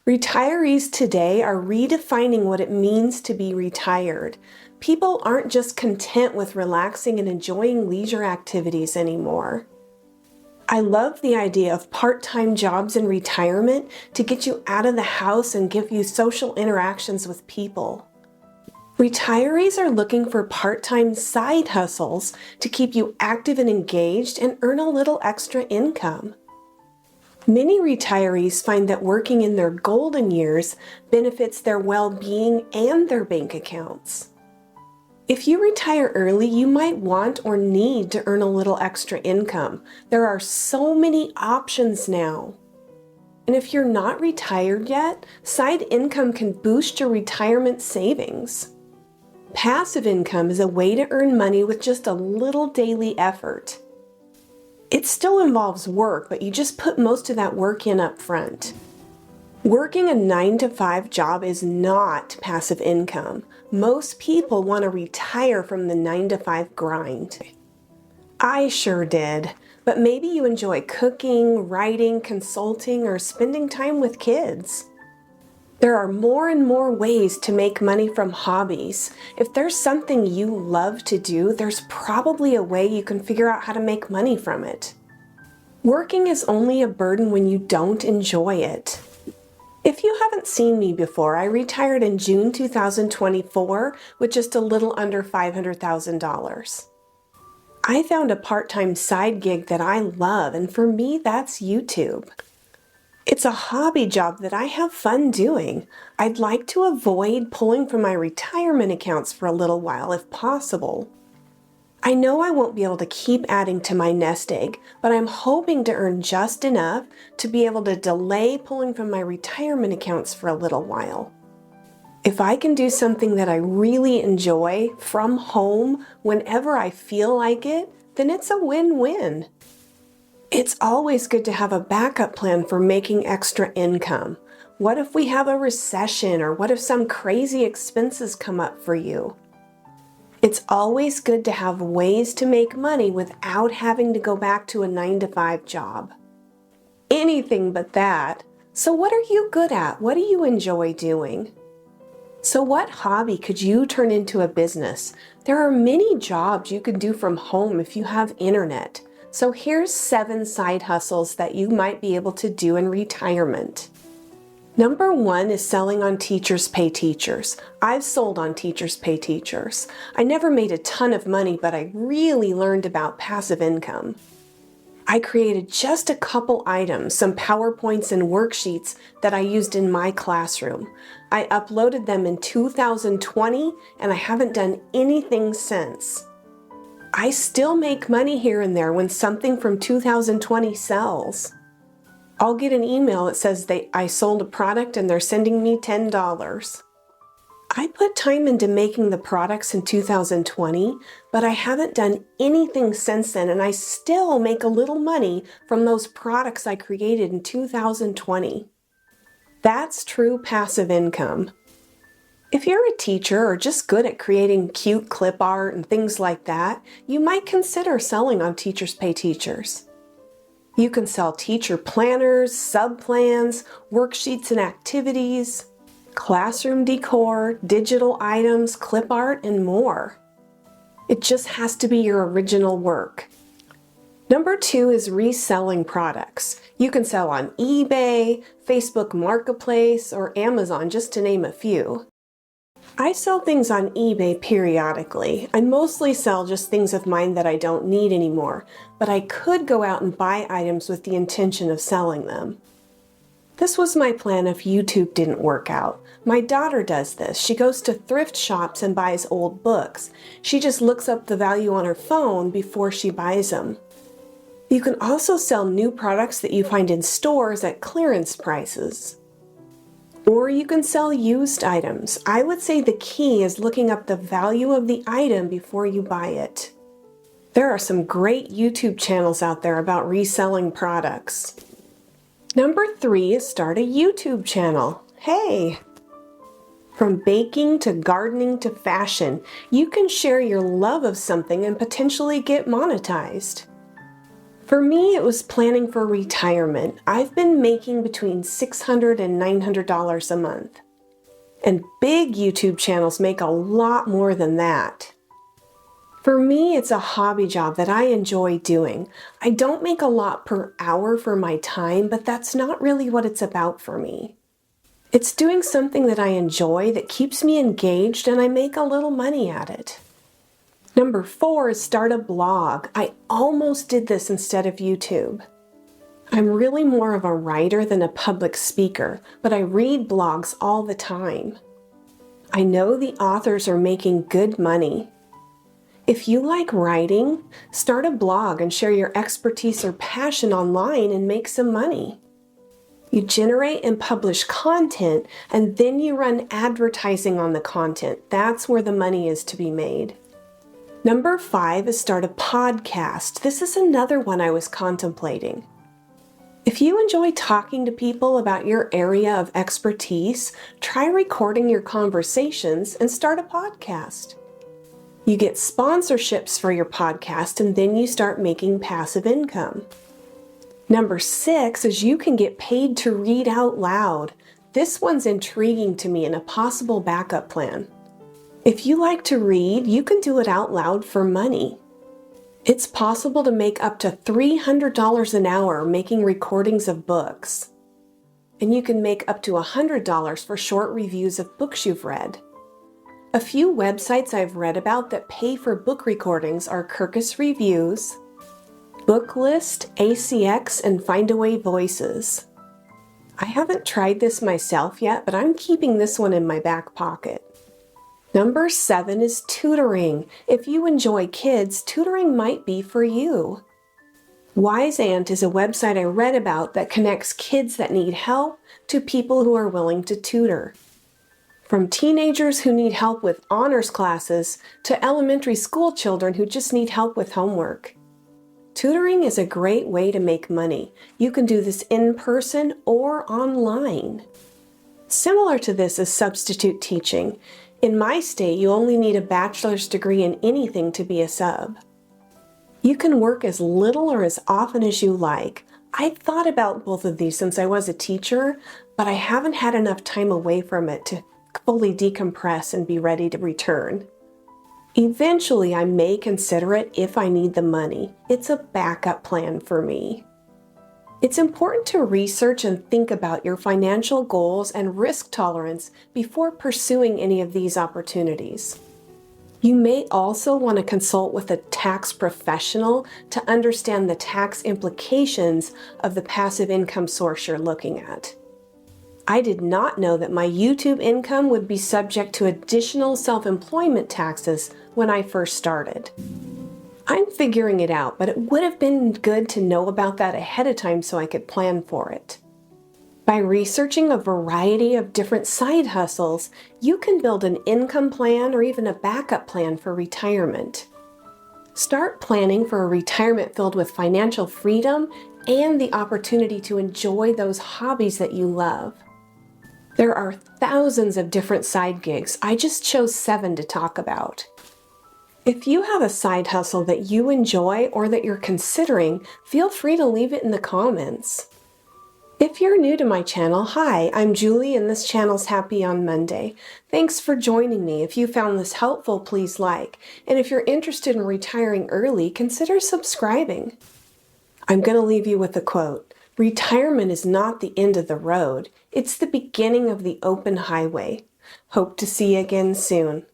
Retirees today are redefining what it means to be retired. People aren't just content with relaxing and enjoying leisure activities anymore. I love the idea of part-time jobs in retirement to get you out of the house and give you social interactions with people. Retirees are looking for part-time side hustles to keep you active and engaged and earn a little extra income. Many retirees find that working in their golden years benefits their well-being and their bank accounts. If you retire early, you might want or need to earn a little extra income. There are so many options now. And if you're not retired yet, side income can boost your retirement savings. Passive income is a way to earn money with just a little daily effort. It still involves work, but you just put most of that work in up front. Working a 9-to-5 job is not passive income. Most people want to retire from the 9-to-5 grind. I sure did, but maybe you enjoy cooking, writing, consulting, or spending time with kids. There are more and more ways to make money from hobbies. If there's something you love to do, there's probably a way you can figure out how to make money from it. Working is only a burden when you don't enjoy it. If you haven't seen me before, I retired in June 2024 with just a little under $500,000. I found a part-time side gig that I love, and for me, that's YouTube. It's a hobby job that I have fun doing. I'd like to avoid pulling from my retirement accounts for a little while if possible. I know I won't be able to keep adding to my nest egg, but I'm hoping to earn just enough to be able to delay pulling from my retirement accounts for a little while. If I can do something that I really enjoy from home whenever I feel like it, then it's a win-win. It's always good to have a backup plan for making extra income. What if we have a recession, or what if some crazy expenses come up for you? It's always good to have ways to make money without having to go back to a 9-to-5 job. Anything but that. So what are you good at? What do you enjoy doing? So what hobby could you turn into a business? There are many jobs you can do from home if you have internet. So here's 7 side hustles that you might be able to do in retirement. Number 1 is selling on Teachers Pay Teachers. I've sold on Teachers Pay Teachers. I never made a ton of money, but I really learned about passive income. I created just a couple items, some PowerPoints and worksheets that I used in my classroom. I uploaded them in 2020, and I haven't done anything since. I still make money here and there when something from 2020 sells. I'll get an email that says I sold a product and they're sending me $10. I put time into making the products in 2020, but I haven't done anything since then, and I still make a little money from those products I created in 2020. That's true passive income. If you're a teacher or just good at creating cute clip art and things like that, you might consider selling on Teachers Pay Teachers. You can sell teacher planners, sub-plans, worksheets and activities, classroom decor, digital items, clip art, and more. It just has to be your original work. Number 2 is reselling products. You can sell on eBay, Facebook Marketplace, or Amazon, just to name a few. I sell things on eBay periodically. I mostly sell just things of mine that I don't need anymore, but I could go out and buy items with the intention of selling them. This was my plan if YouTube didn't work out. My daughter does this. She goes to thrift shops and buys old books. She just looks up the value on her phone before she buys them. You can also sell new products that you find in stores at clearance prices. Or you can sell used items. I would say the key is looking up the value of the item before you buy it. There are some great YouTube channels out there about reselling products. Number 3 is start a YouTube channel. Hey! From baking to gardening to fashion, you can share your love of something and potentially get monetized. For me, it was planning for retirement. I've been making between $600 and $900 a month. And big YouTube channels make a lot more than that. For me, it's a hobby job that I enjoy doing. I don't make a lot per hour for my time, but that's not really what it's about for me. It's doing something that I enjoy that keeps me engaged and I make a little money at it. Number 4 is start a blog. I almost did this instead of YouTube. I'm really more of a writer than a public speaker, but I read blogs all the time. I know the authors are making good money. If you like writing, start a blog and share your expertise or passion online and make some money. You generate and publish content, and then you run advertising on the content. That's where the money is to be made. Number 5 is start a podcast. This is another one I was contemplating. If you enjoy talking to people about your area of expertise, try recording your conversations and start a podcast. You get sponsorships for your podcast, and then you start making passive income. Number 6 is you can get paid to read out loud. This one's intriguing to me and a possible backup plan. If you like to read, you can do it out loud for money. It's possible to make up to $300 an hour making recordings of books. And you can make up to $100 for short reviews of books you've read. A few websites I've read about that pay for book recordings are Kirkus Reviews, Booklist, ACX, and Findaway Voices. I haven't tried this myself yet, but I'm keeping this one in my back pocket. Number 7 is tutoring. If you enjoy kids, tutoring might be for you. Wise Ant is a website I read about that connects kids that need help to people who are willing to tutor. From teenagers who need help with honors classes to elementary school children who just need help with homework. Tutoring is a great way to make money. You can do this in person or online. Similar to this is substitute teaching. In my state, you only need a bachelor's degree in anything to be a sub. You can work as little or as often as you like. I've thought about both of these since I was a teacher, but I haven't had enough time away from it to fully decompress and be ready to return. Eventually, I may consider it if I need the money. It's a backup plan for me. It's important to research and think about your financial goals and risk tolerance before pursuing any of these opportunities. You may also want to consult with a tax professional to understand the tax implications of the passive income source you're looking at. I did not know that my YouTube income would be subject to additional self-employment taxes when I first started. I'm figuring it out, but it would have been good to know about that ahead of time so I could plan for it. By researching a variety of different side hustles, you can build an income plan or even a backup plan for retirement. Start planning for a retirement filled with financial freedom and the opportunity to enjoy those hobbies that you love. There are thousands of different side gigs. I just chose 7 to talk about. If you have a side hustle that you enjoy or that you're considering, feel free to leave it in the comments. If you're new to my channel, hi, I'm Julie and this channel's Happy on Monday. Thanks for joining me. If you found this helpful, please like. And if you're interested in retiring early, consider subscribing. I'm going to leave you with a quote. Retirement is not the end of the road. It's the beginning of the open highway. Hope to see you again soon.